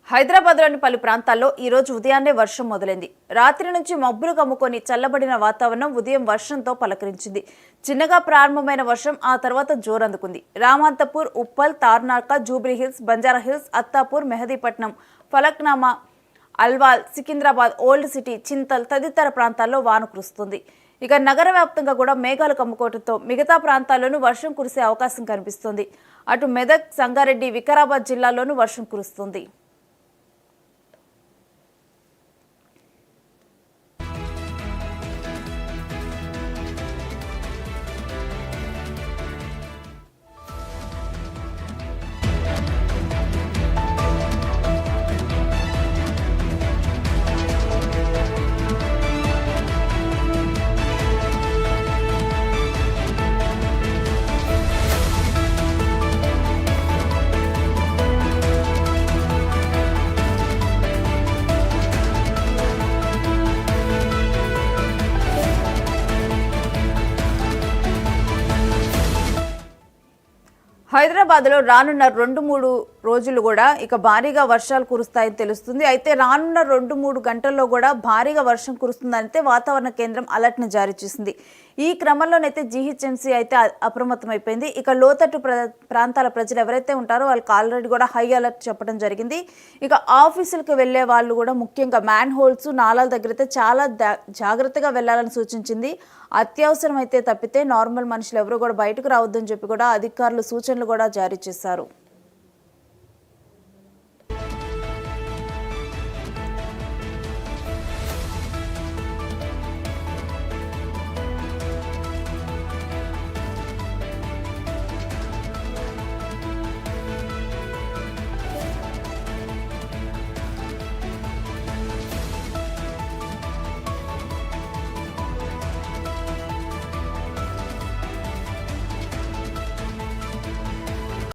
హైదరాబాద్లోని పలు ప్రాంతాల్లో ఈ రోజు ఉదయాన్నే వర్షం మొదలైంది. రాత్రి నుంచి మబ్బులు కమ్ముకొని చల్లబడిన వాతావరణం ఉదయం వర్షంతో పలకరించింది. చిన్నగా ప్రారంభమైన వర్షం ఆ తర్వాత జోరందుకుంది. రామంతపూర్, ఉప్పల్, తార్నాక, జూబ్లీహిల్స్, బంజారాహిల్స్, అత్తాపూర్, మెహదీపట్నం, ఫలక్నామా, అల్వాల్, సికింద్రాబాద్, ఓల్డ్ సిటీ, చింతల్ తదితర ప్రాంతాల్లో వాన కురుస్తుంది. ఇక నగర వ్యాప్తంగా కూడా మేఘాలు కమ్ముకోవడంతో మిగతా ప్రాంతాల్లోనూ వర్షం కురిసే అవకాశం కనిపిస్తోంది. అటు మెదక్, సంగారెడ్డి, వికారాబాద్ జిల్లాల్లోనూ వర్షం కురుస్తుంది. హైదరాబాద్లో రానున్న 2-3 రోజులు కూడా ఇక భారీగా వర్షాలు కురుస్తాయని తెలుస్తుంది. అయితే రానున్న 2-3 గంటల్లో కూడా భారీగా వర్షం కురుస్తుందంటే వాతావరణ కేంద్రం అలర్ట్ను జారీ చేసింది. ఈ క్రమంలోనైతే జీహెచ్ఎంసీ అయితే అప్రమత్తమైపోయింది. ఇక లోతట్టు ప్రాంతాల ప్రజలు ఎవరైతే ఉంటారో వాళ్ళకి ఆల్రెడీ కూడా హై అలర్ట్ చెప్పడం జరిగింది. ఇక ఆఫీసులకు వెళ్లే వాళ్ళు కూడా ముఖ్యంగా మ్యాన్ హోల్స్, నాలాల దగ్గర అయితే చాలా జాగ్రత్తగా వెళ్లాలని సూచించింది. అత్యవసరం అయితే తప్పితే నార్మల్ మనుషులు ఎవరు కూడా బయటకు రావద్దని చెప్పి కూడా అధికారులు సూచనలు కూడా జారీ చేశారు.